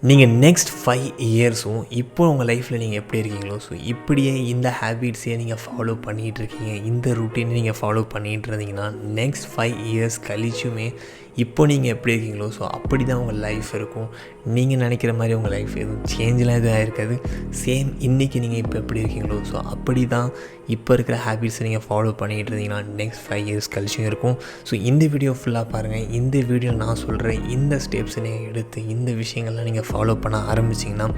நீங்கள் நெக்ஸ்ட் 5 இயர்ஸும் இப்போ உங்கள் லைஃப்பில் நீங்கள் எப்படி இருக்கீங்களோ, ஸோ இப்படியே இந்த ஹேபிட்ஸையே நீங்கள் ஃபாலோ பண்ணிகிட்ருக்கீங்க, இந்த ருட்டீனை நீங்கள் ஃபாலோ பண்ணிகிட்டு இருந்தீங்கன்னா நெக்ஸ்ட் 5 இயர்ஸ் கழிச்சுமே இப்போ நீங்கள் எப்படி இருக்கீங்களோ ஸோ அப்படி தான் உங்கள் லைஃப் இருக்கும். நீங்கள் நினைக்கிற மாதிரி உங்கள் லைஃப் எதுவும் சேஞ்செலாம் எதுவும் ஆகிருக்காது. சேம் இன்றைக்கி நீங்கள் இப்போ எப்படி இருக்கீங்களோ ஸோ அப்படி தான் இப்போ இருக்கிற ஹேபிட்ஸை நீங்கள் ஃபாலோ பண்ணிகிட்டு இருந்தீங்கன்னா நெக்ஸ்ட் 5 இயர்ஸ் கழிச்சும் இருக்கும். ஸோ இந்த வீடியோ ஃபுல்லாக பாருங்கள். இந்த வீடியோ நான் சொல்கிற இந்த ஸ்டெப்ஸை நீங்கள் எடுத்து இந்த விஷயங்கள்லாம் நீங்கள் ஃபாலோ பண்ண ஆரம்பிச்சிங்கன்னா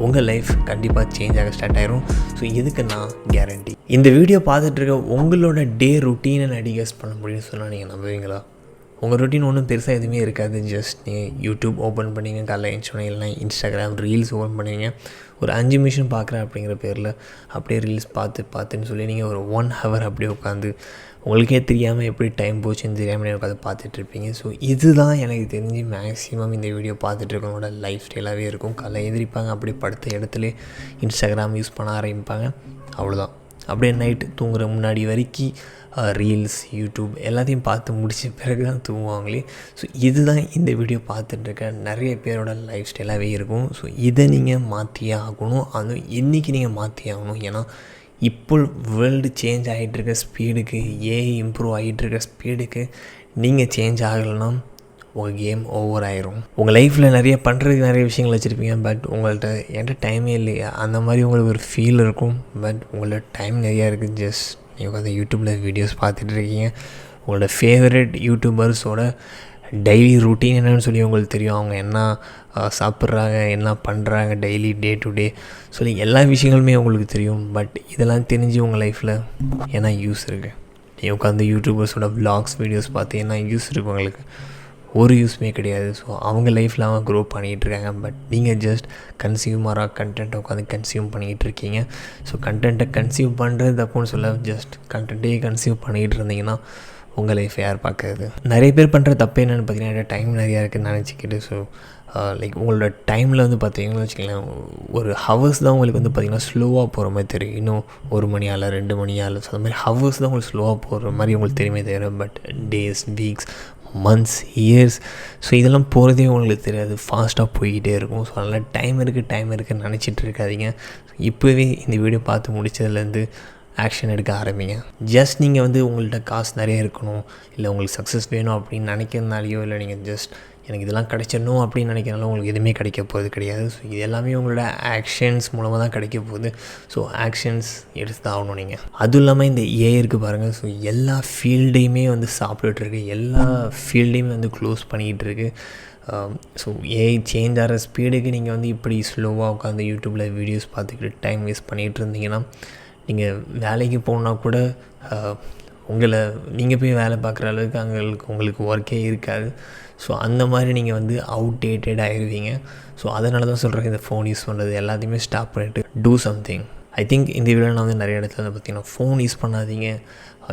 உங்கள் லைஃப் கண்டிப்பாக சேஞ்ச் ஆக ஸ்டார்ட் ஆகிரும். ஸோ இதுக்கு நான் கேரண்டி. இந்த வீடியோ பார்த்துட்ருக்க உங்களோட டே ருட்டீனை நான் டிகஸ் பண்ண முடியும்னு சொன்னால் நீங்கள் நம்புவீங்களா? உங்கள் ரொட்டீன் ஒன்றும் பெருசாக எதுவுமே இருக்காது. ஜஸ்ட் நீங்கள் யூடியூப் ஓப்பன் பண்ணிங்க, காலைல எழுந்திரிச்சோன்னே இல்லைனா இன்ஸ்டாகிராம் ரீல்ஸ் ஓப்பன் பண்ணுவீங்க. ஒரு 5 நிமிஷம் பார்க்குறேன் அப்படிங்கிற பேரில் அப்படியே ரீல்ஸ் பார்த்துன்னு சொல்லி நீங்கள் ஒரு 1 ஹவர் அப்படியே உட்காந்து உங்களுக்கே தெரியாமல் எப்படி டைம் போச்சுன்னு தெரியாமல் நீங்கள் உட்காந்து பார்த்துட்ருப்பீங்க. ஸோ இதுதான் எனக்கு தெரிஞ்சு மேக்ஸிமம் இந்த வீடியோ பார்த்துட்ருக்கவங்களோட லைஃப் ஸ்டைலாகவே இருக்கும். காலைல எந்திரிப்பாங்க, அப்படியே படுத்த இடத்துல இன்ஸ்டாகிராம் யூஸ் பண்ண ஆரம்பிப்பாங்க, அவ்வளோதான். அப்படியே நைட்டு தூங்குகிற முன்னாடி வரைக்கும் ரீல்ஸ் யூடியூப் எல்லாத்தையும் பார்த்து முடித்த பிறகு தான் தூங்குவாங்களே. ஸோ இதுதான் இந்த வீடியோ பார்த்துட்டுருக்க நிறைய பேரோட லைஃப் ஸ்டைலாகவே இருக்கும். ஸோ இதை நீங்கள் மாற்றியே ஆகணும். அதுவும் இன்றைக்கி நீங்கள் மாற்றியே ஆகணும். ஏன்னா இப்போ வேர்ல்டு சேஞ்ச் ஆகிட்டுருக்க ஸ்பீடுக்கு, ஏஐ இம்ப்ரூவ் ஆகிட்டுருக்க ஸ்பீடுக்கு நீங்கள் சேஞ்ச் ஆகலைன்னா உங்கள் கேம் ஓவர் ஆயிரும். உங்கள் லைஃப்பில் நிறைய பண்ணுறதுக்கு நிறைய விஷயங்கள் வச்சுருப்பீங்க, பட் உங்கள்கிட்ட என்கிட்ட டைமே இல்லையா அந்த மாதிரி உங்களுக்கு ஒரு ஃபீல் இருக்கும். பட் உங்களோட டைம் நிறையா இருக்குது. ஜஸ்ட் நீங்கள் உட்காந்து யூடியூப்பில் வீடியோஸ் பார்த்துட்ருக்கீங்க. உங்களோட ஃபேவரட் யூடியூபர்ஸோட டெய்லி ரூட்டீன் என்னென்னு சொல்லி உங்களுக்கு தெரியும். அவங்க என்ன சாப்பிட்றாங்க, என்ன பண்ணுறாங்க டெய்லி டே டு டே சொல்லி எல்லா விஷயங்களுமே உங்களுக்கு தெரியும். பட் இதெல்லாம் தெரிஞ்சு உங்கள் லைஃப்பில் என்ன யூஸ் இருக்குது? நீங்கள் உட்காந்து யூடியூபர்ஸோட வ்ளாக்ஸ் வீடியோஸ் பார்த்து என்ன யூஸ் இருக்குது? உங்களுக்கு ஒரு யூஸ்மே கிடையாது. ஸோ அவங்க லைஃப்பில் அவங்க க்ரோ பண்ணிகிட்ருக்காங்க. பட் நீங்கள் ஜஸ்ட் கன்சியூமராக கண்டென்ட்டை உட்காந்து கன்சியூம் பண்ணிகிட்டு இருக்கீங்க. ஸோ கண்டென்ட்டை கன்சியூம் பண்ணுறது தப்புன்னு சொல்ல, ஜஸ்ட் கண்டென்ட்டே கன்சியூம் பண்ணிகிட்டு இருந்தீங்கன்னா உங்கள் லைஃப் யார் பார்க்குறது? நிறைய பேர் பண்ணுற தப்பு என்னென்னு பார்த்தீங்கன்னா, டைம் நிறையா இருக்குதுன்னு நினச்சிக்கிட்டு ஸோ லைக் உங்களோட டைமில் வந்து பார்த்தீங்கன்னு வச்சுக்கலாம், ஒரு ஹவர்ஸ் தான் உங்களுக்கு வந்து பார்த்திங்கன்னா ஸ்லோவாக போகிற மாதிரி தெரியும். இன்னும் 1 மணியால் 2 மணியால் ஸோ அந்த மாதிரி ஹவர்ஸ் தான் உங்களுக்கு ஸ்லோவாக போகிற மாதிரி உங்களுக்கு தெரியுமே தவிர, but days, weeks, months, years so இதெல்லாம் போகிறதே உங்களுக்கு தெரியாது. ஃபாஸ்ட்டாக போய்கிட்டே இருக்கும். ஸோ அதனால் டைம் இருக்குதுன்னு நினச்சிட்டு இருக்காதிங்க. இப்போவே இந்த வீடியோ பார்த்து முடித்ததுலேருந்து ஆக்ஷன் எடுக்க ஆரம்பிங்க. ஜஸ்ட் நீங்கள் வந்து உங்கள்கிட்ட காசு நிறைய இருக்கணும், இல்லை உங்களுக்கு சக்ஸஸ் வேணும் அப்படின்னு நினைக்கிறதுனாலையோ, இல்லை நீங்கள் ஜஸ்ட் எனக்கு இதெல்லாம் கிடைச்சிடணும் அப்படின்னு நினைக்கிறனால உங்களுக்கு எதுவுமே கிடைக்க போகிறது கிடையாது. ஸோ இது எல்லாமே உங்களோட ஆக்ஷன்ஸ் மூலமாக தான் கிடைக்க போகுது. ஸோ ஆக்ஷன்ஸ் எடுத்து தான் ஆகணும் நீங்கள். அதுவும் இல்லாமல் இந்த ஏஐ இருக்குது பாருங்கள். ஸோ எல்லா ஃபீல்டையுமே வந்து சாப்பிட்டுட்ருக்கு, எல்லா ஃபீல்டையுமே வந்து க்ளோஸ் பண்ணிக்கிட்டு இருக்குது. ஸோ ஏஐ சேஞ்ச் ஆகிற ஸ்பீடுக்கு நீங்கள் வந்து இப்படி ஸ்லோவாக உட்காந்து யூடியூப்பில் வீடியோஸ் பார்த்துக்கிட்டு டைம் வேஸ்ட் பண்ணிகிட்டு இருந்தீங்கன்னா நீங்கள் வேலைக்கு போனால் கூட உங்களை நீங்கள் போய் வேலை பார்க்குற அளவுக்கு உங்களுக்கு ஒர்க்கே இருக்காது. ஸோ அந்த மாதிரி நீங்கள் வந்து அவுடேட்டட் ஆகிடுவீங்க. ஸோ அதனால தான் சொல்கிறேன், இந்த ஃபோன் யூஸ் பண்ணுறது எல்லாத்தையுமே ஸ்டாப் பண்ணிவிட்டு டூ சம்திங். ஐ திங்க் இந்த வீடியோ நான் வந்து நிறைய இடத்துல வந்து பார்த்திங்கன்னா ஃபோன் யூஸ் பண்ணாதீங்க,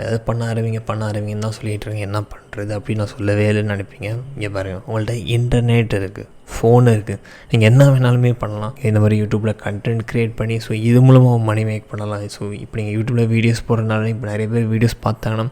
ஏதாவது பண்ண ஆரம்பிங்கன்னு தான் சொல்லிகிட்டு இருக்கேன். என்ன பண்ணுறது அப்படின்னு நான் சொல்லவே இல்லைன்னு நினைப்பீங்க. இங்கே பாருங்கள், உங்கள்கிட்ட இன்டர்நெட் இருக்குது, ஃபோன் இருக்குது, நீங்கள் என்ன வேணாலுமே பண்ணலாம். இந்த மாதிரி யூடியூப்பில் கண்டென்ட் க்ரியேட் பண்ணி ஸோ இது மூலமாக மணி மேக் பண்ணலாம். ஸோ இப்போ நீங்கள் யூடியூப்பில் வீடியோஸ் போடுறதுனால இப்போ நிறைய பேர் வீடியோஸ் பார்த்தாங்கன்னா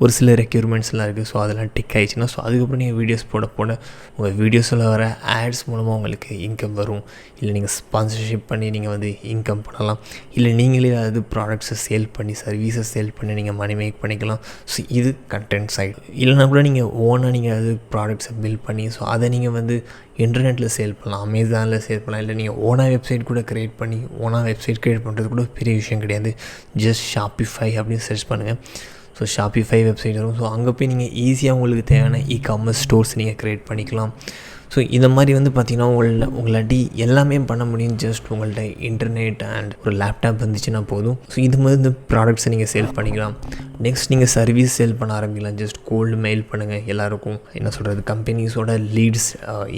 ஒரு சில ரெக்யூர்மெண்ட்ஸ்லாம் இருக்குது. ஸோ அதெல்லாம் டிக் ஆகிடுச்சுன்னா ஸோ அதுக்கப்புறம் நீங்கள் வீடியோஸ் போட உங்கள் வீடியோஸில் வர ஆட்ஸ் மூலமாக உங்களுக்கு இன்கம் வரும். இல்லை நீங்கள் ஸ்பான்சர்ஷிப் பண்ணி நீங்கள் வந்து இன்கம் பண்ணலாம். இல்லை நீங்களே அது ப்ராடக்ட்ஸை சேல் பண்ணி, சர்வீஸை சேல் பண்ணி நீங்கள் மணி மேக் பண்ணிக்கலாம். ஸோ இது கண்டென்ட் சைடு. இல்லைனா கூட நீங்கள் ஓனாக நீங்கள் அது ப்ராடக்ட்ஸை பில்ட் பண்ணி ஸோ அதை நீங்கள் வந்து இன்டர்நெட்டில் சேல் பண்ணலாம், அமேசானில் சேல் பண்ணலாம். இல்லை நீங்கள் ஓனாக வெப்சைட் கூட க்ரியேட் பண்ணி ஓனாக வெப்சைட் க்ரியேட் பண்ணுறது கூட பெரிய விஷயம் கிடையாது. ஜஸ்ட் ஷாப்பிஃபை அப்படின்னு சர்ச் பண்ணுங்கள். ஸோ ஷாப்பிஃபை வெப்சைட் வரும். ஸோ அங்கே போய் நீங்கள் ஈஸியாக உங்களுக்கு தேவையான இ-காமர்ஸ் ஸ்டோர்ஸ் நீங்கள் க்ரியேட் பண்ணிக்கலாம். ஸோ இந்த மாதிரி வந்து பார்த்திங்கன்னா உங்களாட்டி எல்லாமே பண்ண முடியும். ஜஸ்ட் உங்கள்கிட்ட இன்டர்நெட் அண்ட் ஒரு லேப்டாப் வந்துச்சுன்னா போதும். ஸோ இது மாதிரி இந்த ப்ராடக்ட்ஸை நீங்கள் சேல் பண்ணிக்கலாம். நெக்ஸ்ட் நீங்கள் சர்வீஸ் சேல் பண்ண ஆரம்பிக்கலாம். ஜஸ்ட் கோல்டு மெயில் பண்ணுங்கள் எல்லாருக்கும். என்ன சொல்கிறது, கம்பெனிஸோட லீட்ஸ்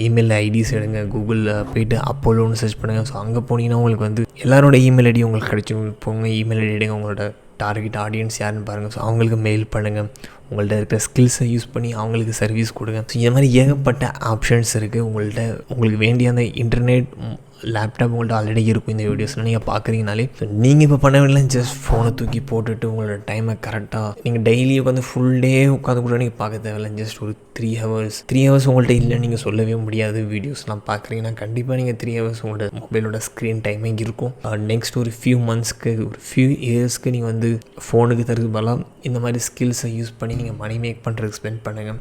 இமெயில் ஐடிஸ் எடுங்க, கூகுளில் போய்ட்டு அப்போலோன்னு சர்ச் பண்ணுங்கள். ஸோ அங்கே போனீங்கன்னா உங்களுக்கு வந்து எல்லாரோட இமெயில் ஐடி உங்களுக்கு கிடைச்சி போங்க. இமெயில் ஐடி எடுங்க, உங்களோட டார்கெட் ஆடியன்ஸ் யாருன்னு பாருங்கள். ஸோ அவங்களுக்கு மெயில் பண்ணுங்கள். உங்கள்கிட்ட இருக்கிற ஸ்கில்ஸை யூஸ் பண்ணி அவங்களுக்கு சர்வீஸ் கொடுங்க. ஸோ இந்த மாதிரி ஏகப்பட்ட ஆப்ஷன்ஸ் இருக்குது. உங்களுக்கு வேண்டிய அந்த இன்டர்நெட் லேப்டாப் உங்கள்கிட்ட ஆல்ரெடி இருக்கும் இந்த வீடியோஸ்லாம் நீங்கள் பார்க்குறீங்கனாலே. ஸோ நீங்கள் இப்போ பண்ண வேண்டிய ஜஸ்ட் ஃபோனை தூக்கி போட்டுட்டு உங்களோட டைமை கரெக்டாக நீங்கள் டெய்லி உட்காந்து ஃபுல் டே உட்காந்து கூட நீங்கள் பார்க்க தேவையில்ல. ஜஸ்ட் ஒரு 3 ஹவர்ஸ் உங்கள்கிட்ட இல்லை நீங்கள் சொல்லவே முடியாது. வீடியோஸ்லாம் பார்க்குறீங்கன்னா கண்டிப்பாக நீங்கள் 3 ஹவர்ஸ் உங்களோட மொபைலோட ஸ்க்ரீன் டைமே இருக்கும். நெக்ஸ்ட் ஒரு ஃபியூ மந்த்ஸ்க்கு ஒரு ஃபியூ இயர்ஸ்க்கு நீங்கள் வந்து ஃபோனுக்கு தருது பதிலாக இந்த மாதிரி ஸ்கில்ஸை யூஸ் பண்ணி நீங்கள் மணி மேக் பண்ணுறதுக்கு ஸ்பெண்ட் பண்ணுங்கள்.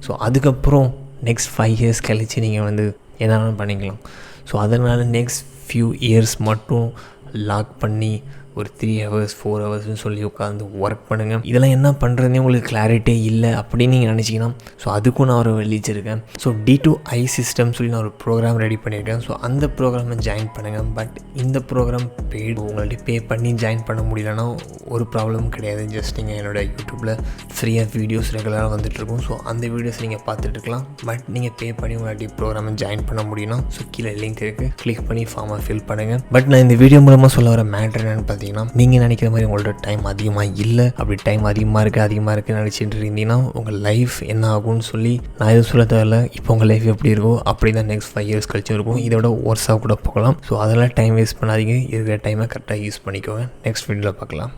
ஸோ அதுக்கப்புறம் நெக்ஸ்ட் 5 இயர்ஸ் கழித்து நீங்கள் வந்து என்னென்ன பண்ணிக்கலாம். ஸோ அதனால் நெக்ஸ்ட் ஃபியூ இயர்ஸ் மட்டும் லாக் பண்ணி ஒரு 3 ஹவர்ஸ் 4 ஹவர்ஸ்னு சொல்லி உட்காந்து ஒர்க் பண்ணுங்கள். இதெல்லாம் என்ன பண்ணுறதுனே உங்களுக்கு கிளாரிட்டியே இல்லை அப்படின்னு நீங்கள் நினச்சிங்கன்னா ஸோ அதுக்கும் நான் ஒரு வெளிச்சிருக்கேன். ஸோ D2I சிஸ்டம் சொல்லி நான் ஒரு ப்ரோக்ராம் ரெடி பண்ணியிருக்கேன். ஸோ அந்த ப்ரோக்ராமை ஜாயின் பண்ணுங்கள். பட் இந்த ப்ரோக்ராம் பெய்டு உங்கள்கிட்ட பே பண்ணி ஜாயின் பண்ண முடியலன்னா ஒரு ப்ராப்ளமும் கிடையாது. ஜஸ்ட் நீங்கள் என்னோடய யூடியூப்பில் ஃப்ரீயாக வீடியோஸ் ரெகுலராக வந்துட்டுருக்கும். ஸோ அந்த வீடியோஸ் நீங்கள் பார்த்துட்ருக்கலாம். பட் நீங்கள் பே பண்ணி உங்கள்கிட்ட ப்ரோக்ராமை ஜாயின் பண்ண முடியும்னா ஸோ கீழே லிங்க் இருக்குது, கிளிக் பண்ணி ஃபார்மை ஃபில் பண்ணுங்கள். பட் நான் இந்த வீடியோ மூலமாக சொல்ல வர மேட்ரு என்னென்னு பார்த்தீங்கன்னா, நீங்கள் நினைக்கிற மாதிரி உங்களோட டைம் அதிகமாக இல்லை. அப்படி டைம் அதிகமாக இருக்குன்னு நினச்சிட்டு இருந்தீங்கன்னா உங்கள் லைஃப் என்ன ஆகும்னு சொல்லி நான் எதுவும் சொல்ல தேவையில்ல. இப்போ உங்கள் லைஃப் எப்படி இருக்கோ அப்படி தான் நெக்ஸ்ட் 5 இயர்ஸ் கழிச்சு இருக்கும். இதோட ஒர்ஸாக கூட போகலாம். ஸோ அதெல்லாம் டைம் வேஸ்ட் பண்ணாதீங்க. இருக்கிற டைமை கரெக்டாக யூஸ் பண்ணிக்கோங்க. நெக்ஸ்ட் வீடியோவில் பார்க்கலாம்.